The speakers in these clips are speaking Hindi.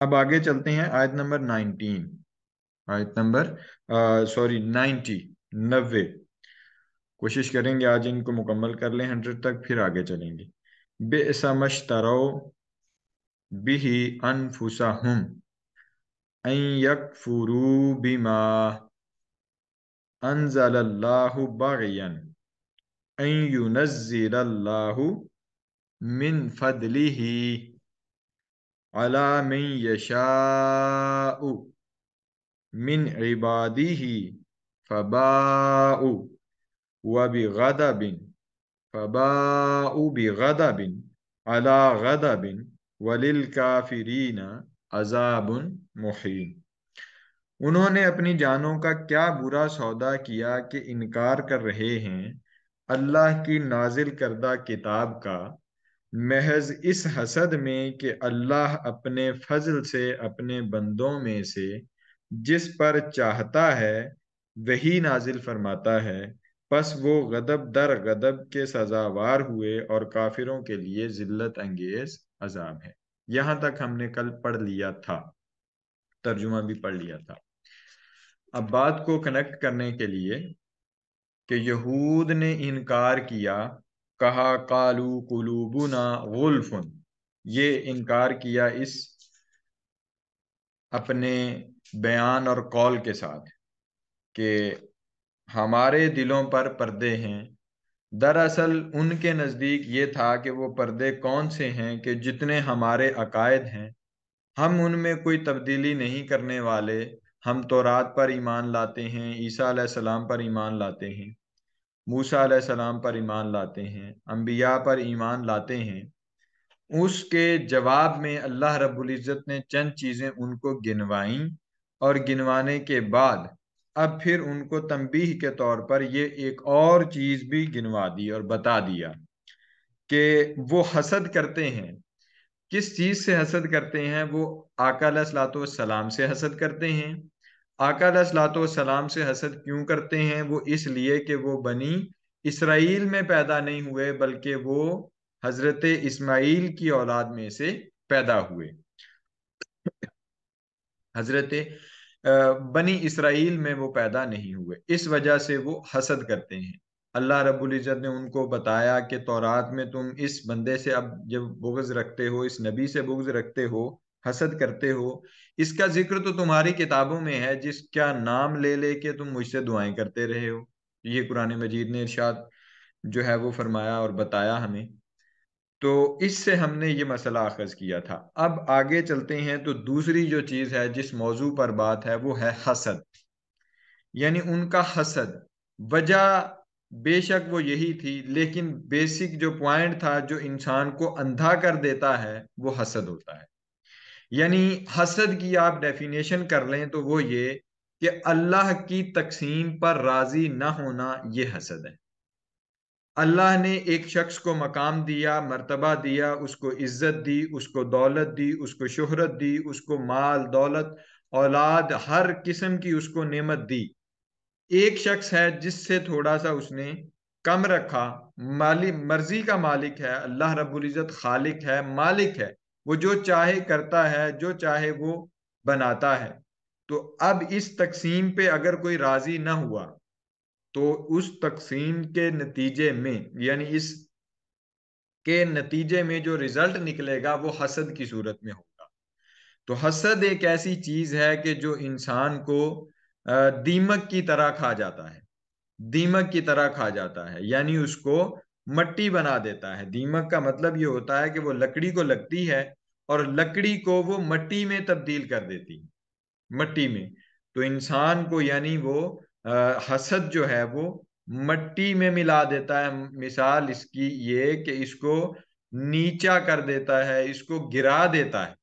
अब आगे चलते हैं आयत नंबर 19। आयत नंबर 90। 90। कोशिश करेंगे आज इनको मुकम्मल कर लें 100 तक, फिर आगे चलेंगे। बेसमश्तरो बिही अनफुसहुम अन यकफुरू बिमा अनज़लल्लाहु बग़यन अन युनज़्ज़िलल्लाहु मिन फदलिही अला मन यशाउ मिन इबादिही फबाउ व बिगदबिन फबाउ बिगदबिन अला गदबिन वलिल काफिरीन अजाबुन मुहीन। उन्होंने अपनी जानों का क्या बुरा सौदा किया कि इनकार कर रहे हैं अल्लाह की नाजिल करदा किताब का, महज इस हसद में कि अल्लाह अपने फजल से अपने बंदों में से जिस पर चाहता है वही नाजिल फरमाता है। बस वो गदब दर गदब के सजावार हुए और काफिरों के लिए जिल्लत अंगेज अजाब है। यहां तक हमने कल पढ़ लिया था, तर्जुमा भी पढ़ लिया था। अब बात को कनेक्ट करने के लिए कि यहूद ने इनकार किया, कहा कालू कुलूबुना गुल्फुन, ये इनकार किया इस अपने बयान और कौल के साथ कि हमारे दिलों पर पर्दे हैं। दरअसल उनके नज़दीक ये था कि वो पर्दे कौन से हैं कि जितने हमारे अकायद हैं हम उनमें कोई तब्दीली नहीं करने वाले। हम तौरात पर ईमान लाते हैं, ईसा अलैहिस्सलाम पर ईमान लाते हैं, मूसा अलैहिस्सलाम पर ईमान लाते हैं, अंबिया पर ईमान लाते हैं। उसके जवाब में अल्लाह रब्बुल इज़्ज़त ने चंद चीज़ें उनको गिनवाई और गिनवाने के बाद अब फिर उनको तंबीह के तौर पर ये एक और चीज़ भी गिनवा दी और बता दिया कि वो हसद करते हैं। किस चीज़ से हसद करते हैं? वो आका अलैहिस्सलाम से हसद करते हैं। आका अलैहिस्सलाम से हसद क्यों करते हैं? वो इसलिए कि वो बनी इसराइल में पैदा नहीं हुए बल्कि वो हजरत इस्माइल की औलाद में से पैदा हुए। हजरत बनी इसराइल में वो पैदा नहीं हुए, इस वजह से वो हसद करते हैं। अल्लाह रब्बुल इज़्ज़त ने उनको बताया कि तौरात में तुम इस बंदे से अब जब बुग़्ज़ रखते हो, इस नबी से बुग़्ज़ रखते हो, हसद करते हो, इसका जिक्र तो तुम्हारी किताबों में है, जिसका नाम ले लेके तुम मुझसे दुआएं करते रहे हो। ये कुरान मजीद ने इरशाद जो है वो फरमाया और बताया हमें। तो इससे हमने ये मसला अखज़ किया था। अब आगे चलते हैं तो दूसरी जो चीज़ है जिस मौजू पर बात है वो है हसद, यानी उनका हसद। वजह बेशक वो यही थी, लेकिन बेसिक जो पॉइंट था जो इंसान को अंधा कर देता है वो हसद होता है। यानी हसद की आप डेफिनेशन कर लें तो वो ये कि अल्लाह की तकसीम पर राजी ना होना, ये हसद है। अल्लाह ने एक शख्स को मकाम दिया, मर्तबा दिया, उसको इज्जत दी, उसको दौलत दी, उसको शोहरत दी, उसको माल दौलत औलाद हर किस्म की उसको नेमत दी। एक शख्स है जिससे थोड़ा सा उसने कम रखा, माली मर्जी का मालिक है, अल्लाह रब्बुल इज़्ज़त खालिक है, मालिक है, वो जो चाहे करता है, जो चाहे वो बनाता है। तो अब इस तकसीम पे अगर कोई राजी ना हुआ तो उस तकसीम के नतीजे में, यानी इस के नतीजे में जो रिजल्ट निकलेगा वो हसद की सूरत में होगा। तो हसद एक ऐसी चीज है कि जो इंसान को दीमक की तरह खा जाता है। दीमक की तरह खा जाता है, यानी उसको मट्टी बना देता है। दीमक का मतलब ये होता है कि वो लकड़ी को लगती है और लकड़ी को वो मट्टी में तब्दील कर देती है, मट्टी में। तो इंसान को यानी वो हसद जो है वो मट्टी में मिला देता है। मिसाल इसकी ये कि इसको नीचा कर देता है, इसको गिरा देता है,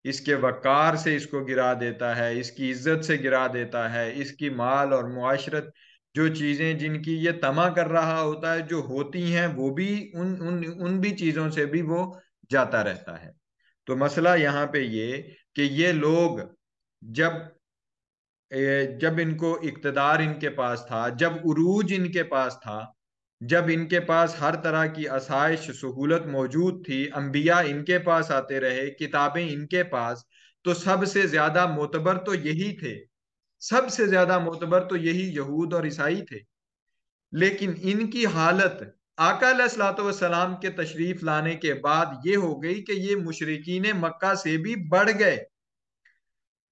इसके वकार से इसको गिरा देता है, इसकी इज्जत से गिरा देता है, इसकी माल और मुआशरत जो चीजें जिनकी ये तमा कर रहा होता है जो होती हैं वो भी उन उन उन भी चीजों से भी वो जाता रहता है। तो मसला यहाँ पे ये कि ये लोग जब जब इनको इक्तदार इनके पास था, जब उरूज इनके पास था, जब इनके पास हर तरह की आसाइश सहूलत मौजूद थी, अंबिया इनके पास आते रहे, किताबें इनके पास, तो सबसे ज्यादा मोतबर तो यही थे, सबसे ज्यादा मोतबर तो यही यहूद और ईसाई थे। लेकिन इनकी हालत आका अलैहिस्सलातु वस्सलाम के तशरीफ लाने के बाद ये हो गई कि ये मुशरिकीन मक्का से भी बढ़ गए।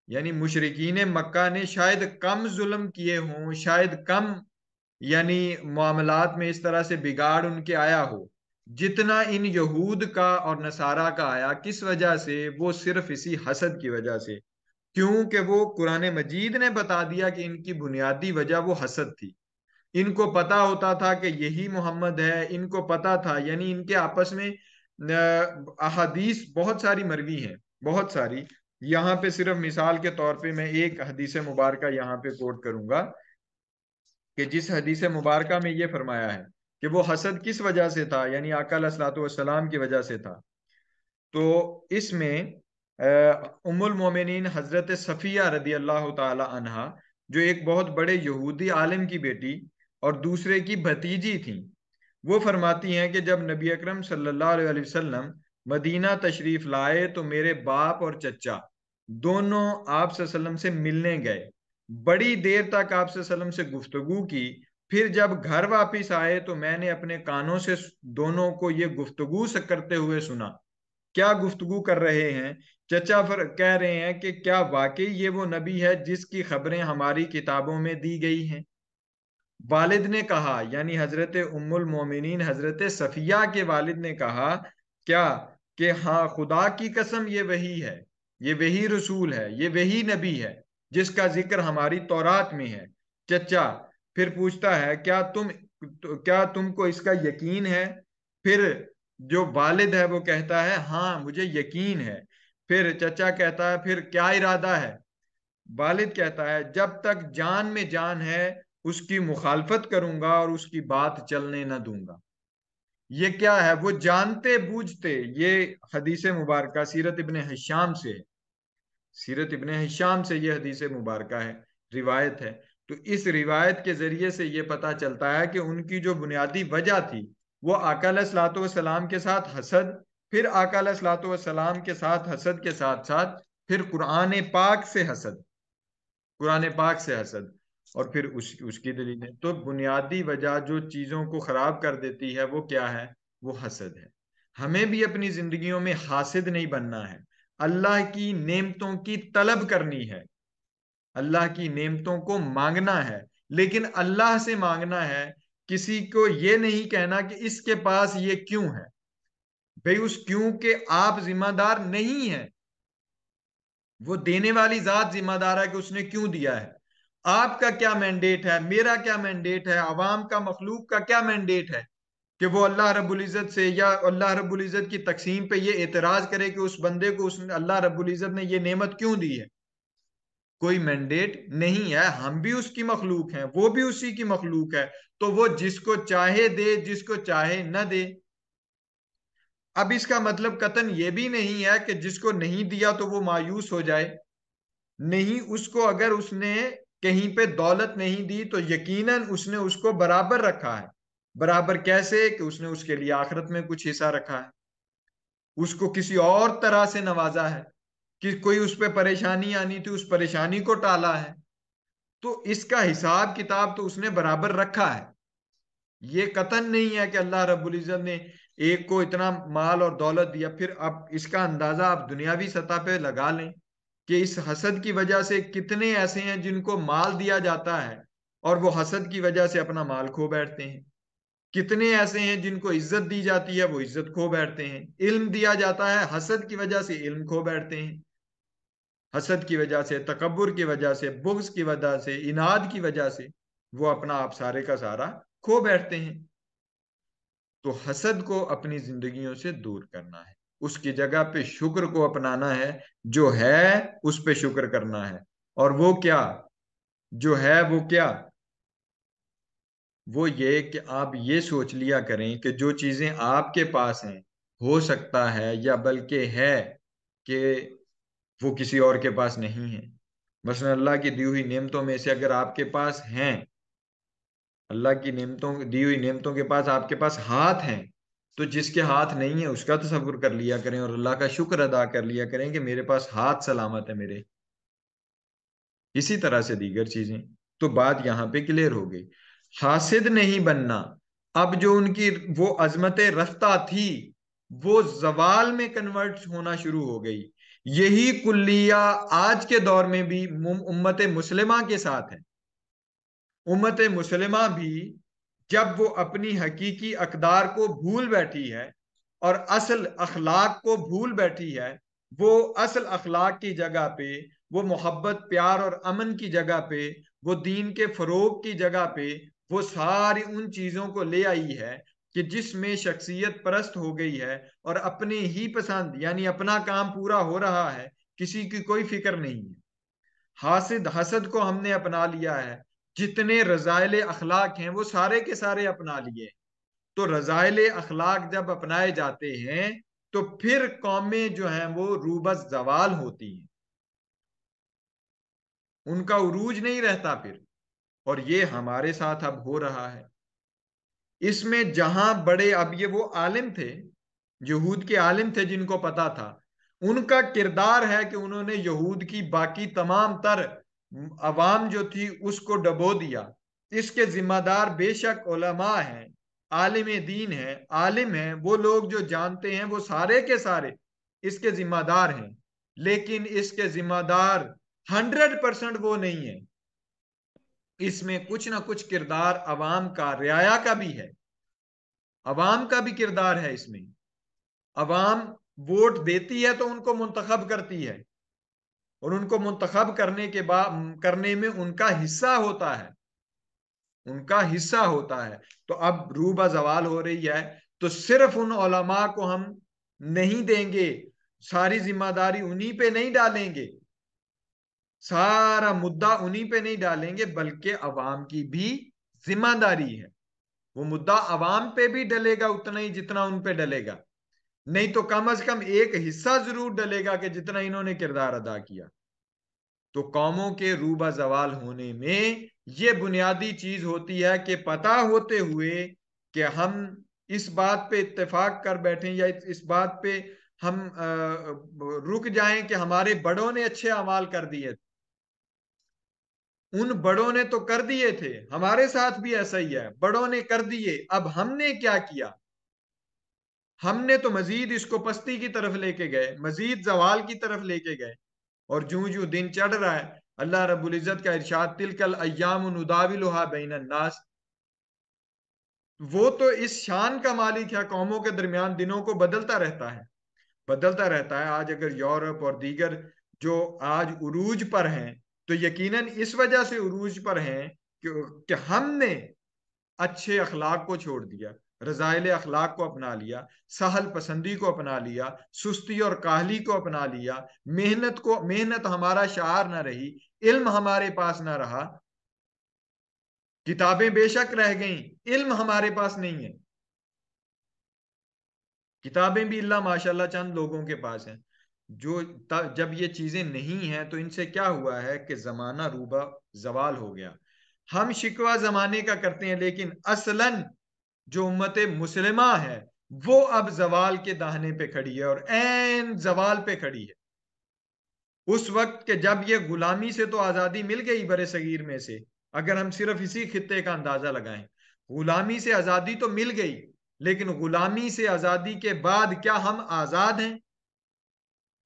यानी मुशरिकीन मक्का ने शायद कम जुल्म किए हों, शायद कम यानी मामलात में इस तरह से बिगाड़ उनके आया हो, जितना इन यहूद का और नसारा का आया। किस वजह से? वो सिर्फ इसी हसद की वजह से। क्योंकि वो कुरान मजीद ने बता दिया कि इनकी बुनियादी वजह वो हसद थी। इनको पता होता था कि यही मोहम्मद है, इनको पता था, यानी इनके आपस में अहादीस बहुत सारी मरवी हैं, बहुत सारी। यहाँ पे सिर्फ मिसाल के तौर पे मैं एक हदीस मुबारका यहाँ पे कोट करूंगा कि जिस हदीस मुबारका में ये फरमाया है कि वो हसद किस वजह से था, यानी आका अलैहिस्सलातु वस्सलाम की वजह से था। तो इसमें उम्मुल मोमिनीन हजरत सफिया रदी अल्लाह ताला अन्हा, जो एक बहुत बड़े यहूदी आलिम की बेटी और दूसरे की भतीजी थी, वो फरमाती हैं कि जब नबी अकरम सल्लल्लाहु अलैहि वसल्लम मदीना तशरीफ लाए तो मेरे बाप और चचा दोनों आप सल्लम से मिलने गए। बड़ी देर तक आप सल्लम से गुफ्तगू की। फिर जब घर वापस आए तो मैंने अपने कानों से दोनों को ये गुफ्तगू से करते हुए सुना। क्या गुफ्तगू कर रहे हैं? चचा फिर कह रहे हैं कि क्या वाकई ये वो नबी है जिसकी खबरें हमारी किताबों में दी गई हैं? वालिद ने कहा, यानी हजरत उम्मुल मोमिनीन हजरत सफिया के वालिद ने कहा, क्या? कि हाँ, खुदा की कसम ये वही है, ये वही रसूल है, ये वही नबी है जिसका जिक्र हमारी तौरात में है। चचा फिर पूछता है, क्या तुमको इसका यकीन है? फिर जो वालिद है वो कहता है, हाँ मुझे यकीन है। फिर चचा कहता है, फिर क्या इरादा है? वालिद कहता है, जब तक जान में जान है उसकी मुखालफत करूंगा और उसकी बात चलने न दूंगा। ये क्या है? वो जानते बूझते, ये हदीस मुबारक सीरत इब्ने हिशाम से है, सीरत इब्ने हिशाम से ये हदीस मुबारक है, रिवायत है। तो इस रिवायत के जरिए से ये पता चलता है कि उनकी जो बुनियादी वजह थी वो आका अलैहिस्सलातु वस्सलाम के साथ हसद, फिर आका अलैहिस्सलातु वस्सलाम के साथ हसद के साथ साथ फिर कुरान पाक से हसद, कुरान पाक से हसद, और फिर उसकी दलीलें। तो बुनियादी वजह जो चीजों को खराब कर देती है वो क्या है? वो हसद है। हमें भी अपनी जिंदगियों में हासिद नहीं बनना है, अल्लाह की नेमतों की तलब करनी है, अल्लाह की नेमतों को मांगना है, लेकिन अल्लाह से मांगना है। किसी को ये नहीं कहना कि इसके पास ये क्यों है। भाई उस क्यों के आप जिम्मेदार नहीं है, वो देने वाली जात जिम्मेदार है कि उसने क्यों दिया है। आपका क्या मैंडेट है, मेरा क्या मैंडेट है, अवाम का, मखलूक का क्या मैंडेट है कि वो अल्लाह रब्बुल इज्जत से या अल्लाह रब्बुल इज्जत की तकसीम पे ये एतराज करे कि उस बंदे को उस अल्लाह रब्बुल इज्जत ने ये नेमत क्यों दी है? कोई मैंडेट नहीं है। हम भी उसकी मखलूक हैं, वो भी उसी की मखलूक है। तो वो जिसको चाहे दे, जिसको चाहे न दे। अब इसका मतलब कतन ये भी नहीं है कि जिसको नहीं दिया तो वो मायूस हो जाए। नहीं, उसको अगर उसने कहीं पे दौलत नहीं दी तो यकीनन उसने उसको बराबर रखा है। बराबर कैसे? कि उसने उसके लिए आखिरत में कुछ हिस्सा रखा है, उसको किसी और तरह से नवाजा है, कि कोई उस पर परेशानी आनी थी, उस परेशानी को टाला है। तो इसका हिसाब किताब तो उसने बराबर रखा है। ये कतन नहीं है कि अल्लाह रब्बुल इज्जत ने एक को इतना माल और दौलत दिया। फिर अब इसका अंदाजा आप दुनियावी सतह पे लगा लें कि इस हसद की वजह से कितने ऐसे हैं जिनको माल दिया जाता है और वो हसद की वजह से अपना माल खो बैठते हैं। कितने ऐसे हैं जिनको इज्जत दी जाती है, वो इज्जत खो बैठते हैं। इल्म दिया जाता है, हसद की वजह से इल्म खो बैठते हैं। हसद की वजह से, तकब्बुर की वजह से, बुग़्ज़ की वजह से, इनाद की वजह से वो अपना आप सारे का सारा खो बैठते हैं। तो हसद को अपनी जिंदगियों से दूर करना है, उसकी जगह पे शुक्र को अपनाना है। जो है उस पे शुक्र करना है। और वो क्या? जो है वो क्या? वो ये कि आप ये सोच लिया करें कि जो चीजें आपके पास हैं, हो सकता है या बल्कि है कि वो किसी और के पास नहीं है। मसलन अल्लाह की दी हुई नेमतों में से अगर आपके पास हैं अल्लाह की नेमतों, दी हुई नेमतों के पास आपके पास हाथ हैं, तो जिसके हाथ नहीं है उसका तसव्वुर कर लिया करें और अल्लाह का शुक्र अदा कर लिया करें कि मेरे पास हाथ सलामत है मेरे। इसी तरह से दीगर चीजें। तो बात यहां पे क्लियर हो गई। हासिद नहीं बनना। अब जो उनकी वो अजमत रफ्ता थी, वो जवाल में कन्वर्ट होना शुरू हो गई। यही कुल्लिया आज के दौर में भी उम्मत मुस्लिमा के साथ है। उम्मत मुस्लिमा भी जब वो अपनी हकीकी अकदार को भूल बैठी है और असल अखलाक को भूल बैठी है, वो असल अखलाक की जगह पे, वो मोहब्बत प्यार और अमन की जगह पे, वो दीन के फरोग की जगह पे, वो सारी उन चीजों को ले आई है कि जिसमें शख्सियत परस्त हो गई है और अपने ही पसंद यानी अपना काम पूरा हो रहा है, किसी की कोई फिक्र नहीं है। हासिद हसद को हमने अपना लिया है। जितने रजाइल अखलाक हैं वो सारे के सारे अपना लिए। तो रजाइल अखलाक जब अपनाए जाते हैं तो फिर कौमें जो हैं वो रूबस जवाल होती हैं, उनका उरूज नहीं रहता फिर। और ये हमारे साथ अब हो रहा है। इसमें जहां बड़े, अब ये वो आलिम थे, यहूद के आलिम थे जिनको पता था, उनका किरदार है कि उन्होंने यहूद की बाकी तमाम तर अवाम जो थी उसको डबो दिया। इसके जिम्मेदार बेशक उलमा हैं, आलिम दीन है, आलिम हैं, वो लोग जो जानते हैं वो सारे के सारे इसके जिम्मेदार हैं। लेकिन इसके जिम्मेदार 100% वो नहीं है। इसमें कुछ ना कुछ किरदार अवाम का, रियाया का भी है। अवाम का भी किरदार है इसमें। अवाम वोट देती है तो उनको मुंतखब करती है, और उनको मुंतखब करने के बाद करने में उनका हिस्सा होता है, उनका हिस्सा होता है। तो अब रूबा जवाल हो रही है, तो सिर्फ उन उलमा को हम नहीं देंगे, सारी जिम्मेदारी उन्हीं पे नहीं डालेंगे, सारा मुद्दा उन्हीं पे नहीं डालेंगे, बल्कि अवाम की भी जिम्मेदारी है। वो मुद्दा अवाम पे भी डलेगा उतना ही जितना उन पे डलेगा। नहीं तो कम से कम एक हिस्सा जरूर डलेगा कि जितना इन्होंने किरदार अदा किया। तो कौमों के रूबा जवाल होने में ये बुनियादी चीज होती है कि पता होते हुए कि हम इस बात पे इत्तेफाक कर बैठे या इस बात पे हम रुक जाएं कि हमारे बड़ों ने अच्छे अमाल कर दिए। उन बड़ों ने तो कर दिए थे, हमारे साथ भी ऐसा ही है, बड़ों ने कर दिए, अब हमने क्या किया? हमने तो मजीद इसको पस्ती की तरफ लेके गए, मजीद जवाल की तरफ लेके गए। और जूं जूं दिन चढ़ रहा है, अल्लाह रब्बुल इज्जत का इरशाद, तिलकल अय्याम नुदाविलुहा बैनन नास। वो तो इस शान का मालिक है, कौमों के दरमियान दिनों को बदलता रहता है, बदलता रहता है। आज अगर यूरोप और दीगर जो आज उरूज पर हैं, तो यकीनन इस वजह से उरूज पर हैं कि हमने अच्छे अखलाक को छोड़ दिया, रजाइल अखलाक को अपना लिया, सहल पसंदी को अपना लिया, सुस्ती और काहली को अपना लिया, मेहनत हमारा शार ना रही, इल्म हमारे पास ना रहा। किताबें बेशक रह गईं, इल्म हमारे पास नहीं है। किताबें भी इल्ला माशाल्लाह चंद लोगों के पास हैं। जो जब ये चीजें नहीं हैं तो इनसे क्या हुआ है कि जमाना रूबा जवाल हो गया। हम शिकवा जमाने का करते हैं, लेकिन असलन जो उम्मत मुसलिमा है वो अब जवाल के दाहने पे खड़ी है और एन जवाल पे खड़ी है। उस वक्त के जब ये गुलामी से तो आजादी मिल गई बड़े सगीर में से, अगर हम सिर्फ इसी खित्ते का अंदाजा लगाएं, गुलामी से आजादी तो मिल गई, लेकिन गुलामी से आजादी के बाद क्या हम आजाद हैं?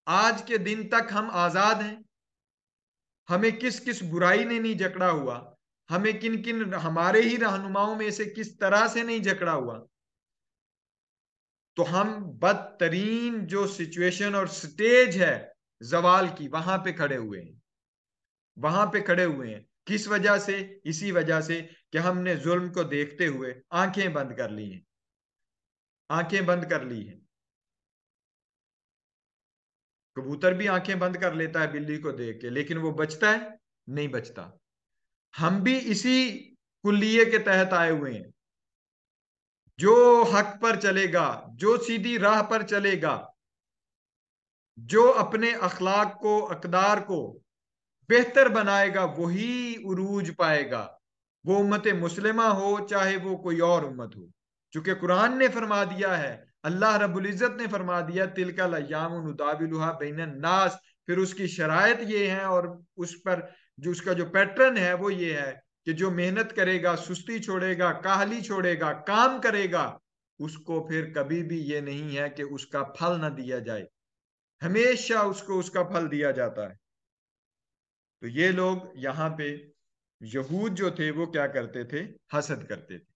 आज के दिन तक हम आजाद हैं? हमें किस किस बुराई ने नहीं जकड़ा हुआ, हमें किन किन हमारे ही रहनुमाओं में से किस तरह से नहीं जकड़ा हुआ। तो हम बदतरीन जो सिचुएशन और स्टेज है जवाल की, वहां पे खड़े हुए हैं, वहां पे खड़े हुए हैं। किस वजह से? इसी वजह से कि हमने जुल्म को देखते हुए आंखें बंद कर ली हैं, आंखें बंद कर ली हैं। कबूतर भी आंखें बंद कर लेता है बिल्ली को देख के, लेकिन वो बचता है? नहीं बचता। हम भी इसी कुल्लिये के तहत आए हुए हैं। जो हक पर चलेगा, जो सीधी राह पर चलेगा, जो अपने अखलाक को, अकदार को बेहतर बनाएगा, वही उरूज पाएगा। वो उम्मत मुस्लिमा हो चाहे वो कोई और उम्मत हो, चूंकि कुरान ने फरमा दिया है, अल्लाह रब्बुल इज्जत ने फरमा दिया, तिलकल अय्यामु नुदाविलुहा बैनन नास। फिर उसकी शराइत ये है, और उस पर जो उसका जो पैटर्न है वो ये है कि जो मेहनत करेगा, सुस्ती छोड़ेगा, काहली छोड़ेगा, काम करेगा, उसको फिर कभी भी ये नहीं है कि उसका फल ना दिया जाए, हमेशा उसको उसका फल दिया जाता है। तो ये लोग यहाँ पे यहूद जो थे वो क्या करते थे, हसद करते थे।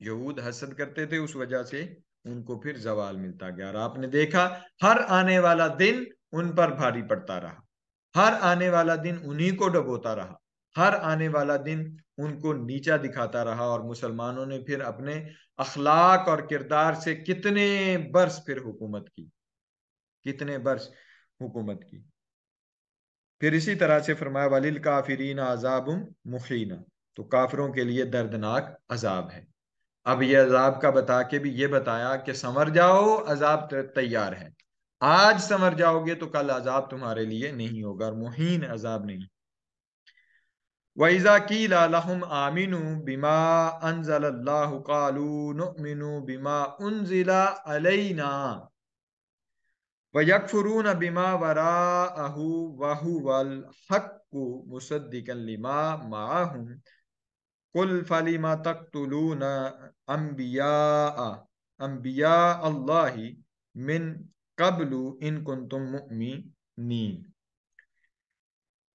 यहूद हसद करते थे, उस वजह से उनको फिर जवाल मिलता गया, और आपने देखा हर आने वाला दिन उन पर भारी पड़ता रहा, हर आने वाला दिन उन्हीं को डबोता रहा, हर आने वाला दिन उनको नीचा दिखाता रहा। और मुसलमानों ने फिर अपने अखलाक और किरदार से कितने बरस फिर हुकूमत की, कितने बरस हुकूमत की। फिर इसी तरह से फरमाया वलिल काफिरीन अजाबुम मुहीना, तो काफिरों के लिए दर्दनाक अजाब है। अब ये अजाब का बता के भी ये बताया कि संवर जाओ, अजाब तैयार है, आज संवर जाओगे तो कल अजाब तुम्हारे लिए नहीं होगा, और मुहीन अजाब नहीं। वइज़ा कीला लहुम आमिनु बिमा अनज़लल्लाहु क़ालू नुअमिनु बिमा उनज़िला अलैना वयकफुरून बिमा वराअहु वहुवल हक्कु मुसद्दिकन लिमा माअहुम कुल फलिमा तक़तुलून अंबिया अंबिया अल्लाहि मिन कब्लु इन कुंतुम मुमिनीन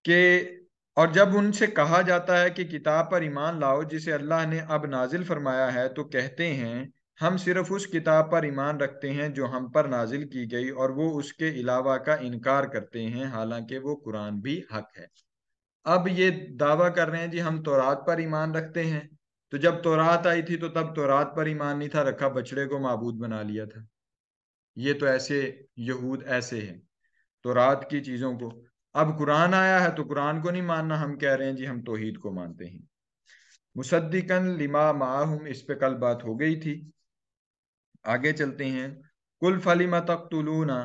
के। और जब उनसे कहा जाता है कि किताब पर ईमान लाओ जिसे अल्लाह ने अब नाजिल फरमाया है, तो कहते हैं हम सिर्फ उस किताब पर ईमान रखते हैं जो हम पर नाजिल की गई, और वो उसके अलावा का इनकार करते हैं, हालांकि वो कुरान भी हक है। अब ये दावा कर रहे हैं जी हम तौरात पर ईमान रखते हैं, तो जब तौरात आई थी तो तब तौरात पर ईमान नहीं था रखा, बछड़े को माबूद बना लिया था। ये तो ऐसे यहूद ऐसे हैं तौरात की चीजों को। अब कुरान आया है तो कुरान को नहीं मानना, हम कह रहे हैं जी हम तौहीद को मानते हैं। मुसद्दिकन लिमा माहुम, इस पे कल बात हो गई थी। आगे चलते हैं। कुल फलिमा तक़तुलूना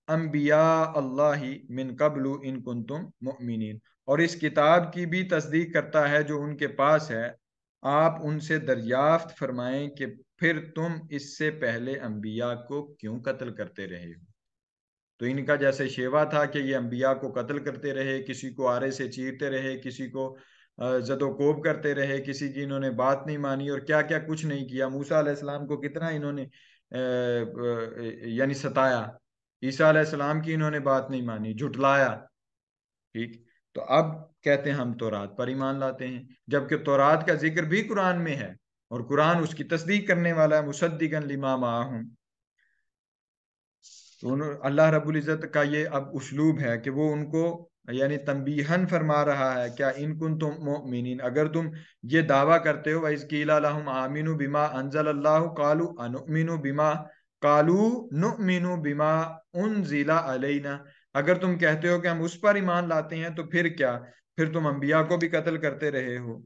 अंबिया अल्लाहि मिन कब्लु इन कुंतुम मुमिनीन, और इस किताब की भी तस्दीक करता है जो उनके पास है, आप उनसे दरियाफ्त फरमाएं कि फिर तुम इससे पहले अंबिया को क्यों कत्ल करते रहे हो। तो इनका जैसे शेवा था कि ये अंबिया को कत्ल करते रहे, किसी को आरे से चीरते रहे, किसी को जदोकोब करते रहे, किसी की इन्होंने बात नहीं मानी, और क्या क्या कुछ नहीं किया। मूसा अलैहिस्सलाम को कितना इन्होंने यानी सताया, ईसा अलैहिस्सलाम की इन्होंने बात नहीं मानी, झुटलाया। ठीक। तो अब कहते हैं हम तौरात पर ईमान लाते हैं, जबकि तौरात का जिक्र भी कुरान में है, और कुरान उसकी तस्दीक करने वाला है, मुसद्दिकन लिमा माहुम। तो अल्लाह रब्बुल इज़्ज़त का ये अब उस्लूब है कि वो उनको यानी तंबीहन फरमा रहा है, क्या इन कुन तुम मोमिनीन, अगर तुम ये दावा करते हो वइज़ कीला लहुम आमिनु बिमा अंज़लल्लाहु कालू अनुमिनु बिमा कालू नुमिनु बिमा उनजिला अलैना, अगर तुम कहते हो कि हम उस पर ईमान लाते हैं, तो फिर क्या, फिर तुम अंबिया को भी कत्ल करते रहे हो,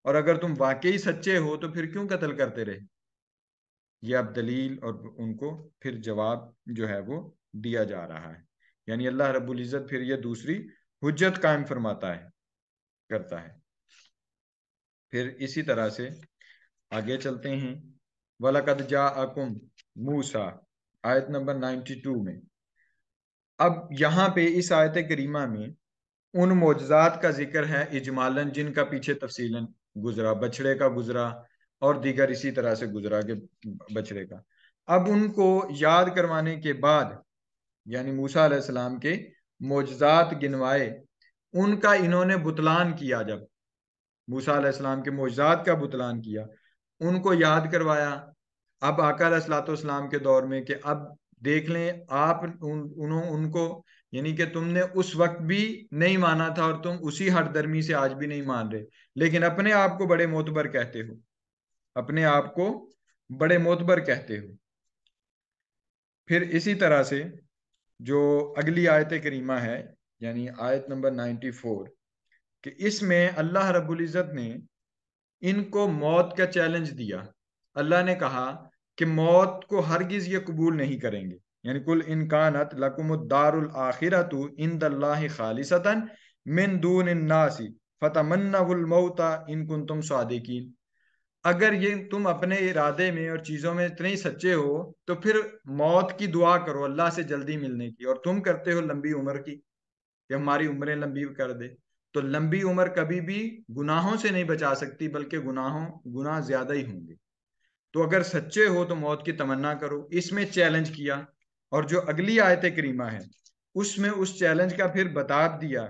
और अगर तुम वाकई सच्चे हो तो फिर क्यों कत्ल करते रहे। ये अब दलील और उनको फिर जवाब जो है वो दिया जा रहा है, यानी अल्लाह रब्बुल इज़्ज़त फिर ये दूसरी हुज्जत कायम फरमाता है, करता है। फिर इसी तरह से आगे चलते हैं। वलकद जाअकुम मूसा, आयत नंबर 92 में। अब यहाँ पे इस आयत करीमा में उन मोजज़ात का जिक्र है इजमालन, जिनका पीछे तफसीलन गुजरा, बछड़े का गुजरा और दीगर इसी तरह से गुजरा के बछड़े का। अब उनको याद करवाने के बाद, यानी मूसा अलैहिस्सलाम के मोजज़ात गिनवाए, उनका इन्होंने बुतलान किया, जब मूसा अलैहिस्सलाम के मोजज़ात का बुतलान किया, उनको याद करवाया। अब आका अलैहिस्सलाम के दौर में कि अब देख लें आप उनको, यानी कि तुमने उस वक्त भी नहीं माना था और तुम उसी हठधर्मी से आज भी नहीं मान रहे, लेकिन अपने आप को बड़े मोतबर कहते हो, अपने आप को बड़े मोतबर कहते हो। फिर इसी तरह से जो अगली आयत करीमा है, यानी आयत नंबर 94, कि इसमें अल्लाह रब्बुल इज़्ज़त ने इनको मौत का चैलेंज दिया। अल्लाह ने कहा कि मौत को हरगिज ये कबूल नहीं करेंगे, यानी कुल इनकानत लकुमुद्दारुल आखिरतु इंदल्लाहि खालिसतन मिन दूनिन नासी फतमन्नहुल मौता इन कुंतुम सादिकीन। अगर ये तुम अपने इरादे में और चीजों में इतने ही सच्चे हो तो फिर मौत की दुआ करो अल्लाह से जल्दी मिलने की, और तुम करते हो लंबी उम्र की कि हमारी उम्रें लंबी कर दे। तो लंबी उम्र कभी भी गुनाहों से नहीं बचा सकती, बल्कि गुनाह ज्यादा ही होंगे। तो अगर सच्चे हो तो मौत की तमन्ना करो, इसमें चैलेंज किया। और जो अगली आयत करीमा है उसमें उस चैलेंज का फिर बता दिया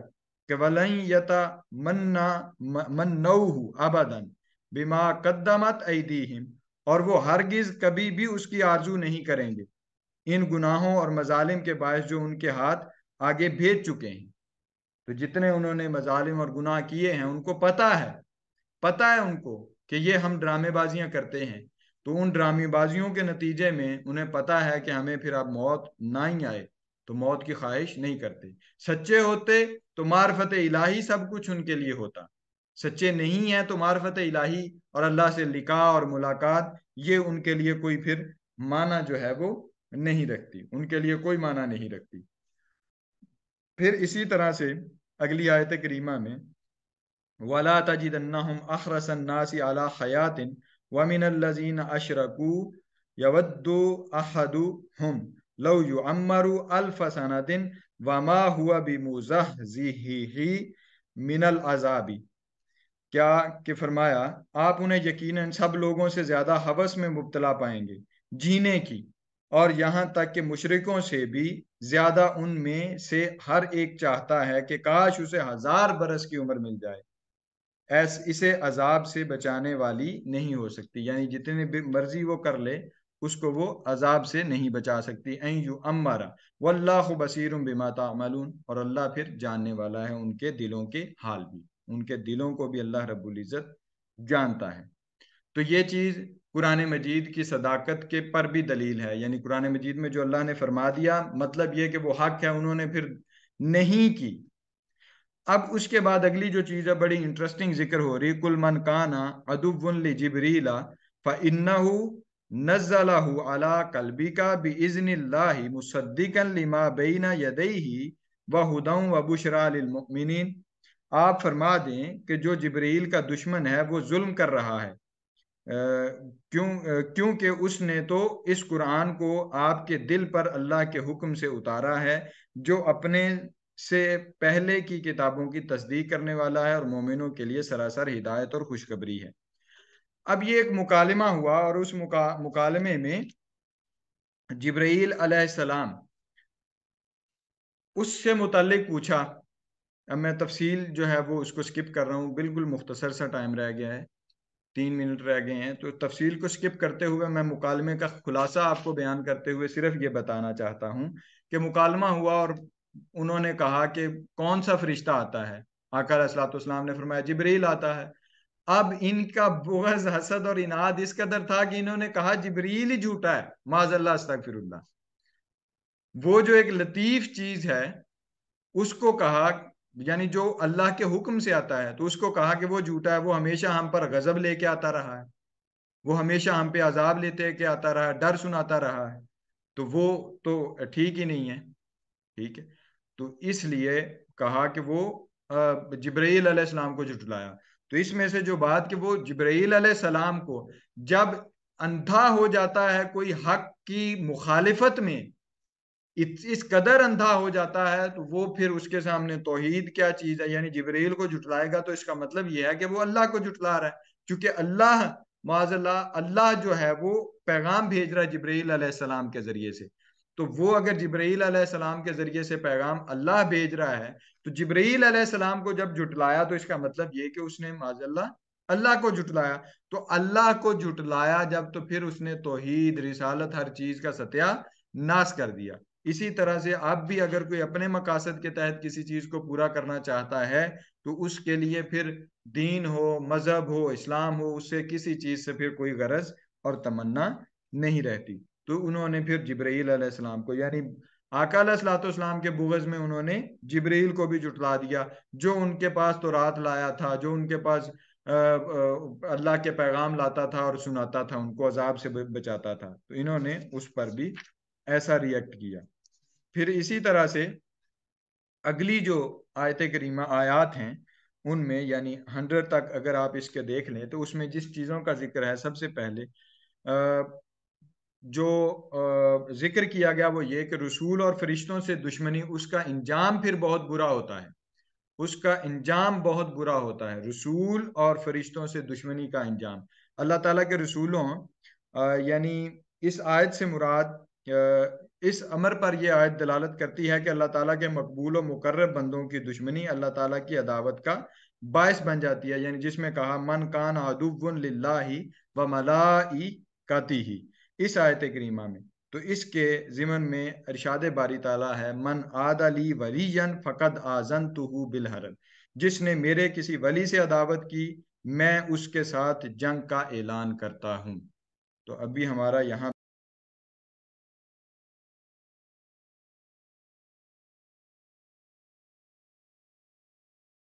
कि वलन यता मन्ना मन्नऊहु अबदन बिमा कद्दमत ऐदीहिम, और वो हरगिज कभी भी उसकी आरजू नहीं करेंगे इन गुनाहों और मजालिम के बायस जो उनके हाथ आगे भेज चुके हैं। तो जितने उन्होंने मजालिम और गुनाह किए हैं उनको पता है उनको कि ये हम ड्रामेबाजियां करते हैं। तो उन ड्रामेबाजियों के नतीजे में उन्हें पता है कि हमें फिर अब मौत ना ही आए, तो मौत की ख्वाहिश नहीं करते। सच्चे होते तो मार्फत इलाही सब कुछ उनके लिए होता। सच्चे नहीं है तो मार्फत इलाही और अल्लाह से लिका और मुलाकात ये उनके लिए कोई फिर माना जो है वो नहीं रखती, उनके लिए कोई माना नहीं रखती। फिर इसी तरह से अगली आयत करीमा में वला तजिदन्नहुम अहरसन नासी अला हयातिन व मिनल्लज़ीना अशरकू यवद्दु अहदुहुम लौ युअम्मरु अल्फ सनतिन वमा हुआ बिमुज़हज़िही मिनल अज़ाबी। क्या कि फरमाया आप उन्हें यकीनन सब लोगों से ज्यादा हवस में मुब्तला पाएंगे जीने की, और यहां तक कि मुशरिकों से भी ज्यादा उनमें से हर एक चाहता है कि काश उसे 1000 बरस की उम्र मिल जाए। इसे अजाब से बचाने वाली नहीं हो सकती, यानी जितने भी मर्जी वो कर ले उसको वो अजाब से नहीं बचा सकती। ऐन यू अम्मारा वल्लाहु बसीरुम बिमा तामलून, और अल्लाह फिर जानने वाला है उनके दिलों के हाल भी, उनके दिलों को भी अल्लाह रब्बुल इज्जत जानता है। तो ये चीज कुरान मजीद की सदाकत के पर भी दलील है, यानी कुरान मजीद में जो अल्लाह ने फरमा दिया मतलब ये कि वो हक है, उन्होंने फिर नहीं की। अब उसके बाद अगली जो चीज है बड़ी इंटरेस्टिंग जिक्र हो रही, कुल मन काना अदुव्वुन लि जिब्रीला फइन्नहु नज़्ज़लहु अला कल्बिका बिइज़्निल्लाहि मुसद्दिकन लिमा बैना यदैहि व हुदन व बुशरा लिल मुमिनीन। आप फरमा दें कि जो जिब्रील का दुश्मन है वो जुल्म कर रहा है, क्योंकि उसने तो इस कुरान को आपके दिल पर अल्लाह के हुक्म से उतारा है, जो अपने से पहले की किताबों की तस्दीक करने वाला है और मोमिनों के लिए सरासर हिदायत और खुशखबरी है। अब ये एक मुकालमा हुआ और उस मुकालमे में जिब्राईल अलैहिस्सलाम उससे मुतल्लिक पूछा। अब मैं तफसील जो है वो उसको स्किप कर रहा हूँ, बिल्कुल मुख्तसर सा टाइम रह गया है, 3 मिनट रह गए हैं, तो तफसील को स्किप करते हुए मैं मुकालमे का खुलासा आपको बयान करते हुए सिर्फ ये बताना चाहता हूँ कि मुकालमा हुआ और उन्होंने कहा कि कौन सा फरिश्ता आता है। आका अलैहिस्सलाम ने फरमाया जिब्रील आता है। अब इनका बुग़्ज़ हसद और इनाद इस कदर था कि इन्होंने कहा जिब्रील ही झूठा है, माज़अल्लाह अस्तगफिरुल्लाह। वो जो एक लतीफ चीज है उसको कहा, यानी जो अल्लाह के हुक्म से आता है तो उसको कहा कि वो झूठा है, वो हमेशा हम पर गजब लेके आता रहा है, वो हमेशा हम पे अजाब लेते के आता रहा है, डर सुनाता रहा है, तो वो तो ठीक ही नहीं है। ठीक है, तो इसलिए कहा कि वो जिब्राईल अलैहिस्सलाम को झुठलाया। तो इसमें से जो बात कि वो जिब्राईल अलैहिस्सलाम को जब अंधा हो जाता है कोई हक की मुखालिफत में, इस कदर अंधा हो जाता है, तो वो फिर उसके सामने तौहीद क्या चीज है, यानी जिब्रील को जुटलाएगा तो इसका मतलब ये है कि वो अल्लाह को जुटला रहा है, क्योंकि अल्लाह माज़अल्लाह अल्लाह जो है वो पैगाम भेज रहा है जिब्रील अलैहिस्सलाम के जरिए से। तो वो अगर जिब्रील अलैहिस्सलाम के जरिए से पैगाम अल्लाह भेज रहा है तो जिब्रील अलैहिस्सलाम को जब जुटलाया तो इसका मतलब ये कि उसने माज़अल्लाह अल्लाह को जुटलाया। तो अल्लाह को जुटलाया जब, तो फिर उसने तौहीद रिसालत हर चीज का सत्यानाश कर दिया। इसी तरह से आप भी अगर कोई अपने मकासद के तहत किसी चीज को पूरा करना चाहता है तो उसके लिए फिर दीन हो, मजहब हो, इस्लाम हो, उससे किसी चीज से फिर कोई गरज और तमन्ना नहीं रहती। तो उन्होंने फिर जिब्राईल अलैहिस्सलाम को, यानी आका अलैहिस्सलाम के बुग़्ज़ में उन्होंने जिब्रील को भी जुटला दिया, जो उनके पास तो रात लाया था, जो उनके पास अल्लाह के पैगाम लाता था और सुनाता था, उनको अजाब से बचाता था। तो इन्होंने उस पर भी ऐसा रिएक्ट किया। फिर इसी तरह से अगली जो आयत करीमा आयात हैं उनमें यानी 100 तक अगर आप इसके देख लें तो उसमें जिस चीज़ों का जिक्र है, सबसे पहले जो जिक्र किया गया वो ये कि रसूल और फरिश्तों से दुश्मनी, उसका इंजाम फिर बहुत बुरा होता है। उसका इंजाम बहुत बुरा होता है, रसूल और फरिश्तों से दुश्मनी का इंजाम। अल्लाह ताला के रसूलों यानी इस आयत से मुराद इस अमर पर यह आयत दलालत करती है कि अल्लाह ताला के मकबूल और मुकर्रब बंदों की दुश्मनी अल्लाह ताला की अदावत का बायस बन जाती है। यानी जिसमें कहा मन कान अदुव्वुन लिल्लाहि व मलाइकातिही, इस आयत करीमा में। तो इसके ज़िमन में इरशाद बारी ताला है, मन आदली वलीयन फ़कद आज़नतुहु बिल हर्ब, जिसने मेरे किसी वली से अदावत की मैं उसके साथ जंग का ऐलान करता हूँ। तो अभी हमारा यहाँ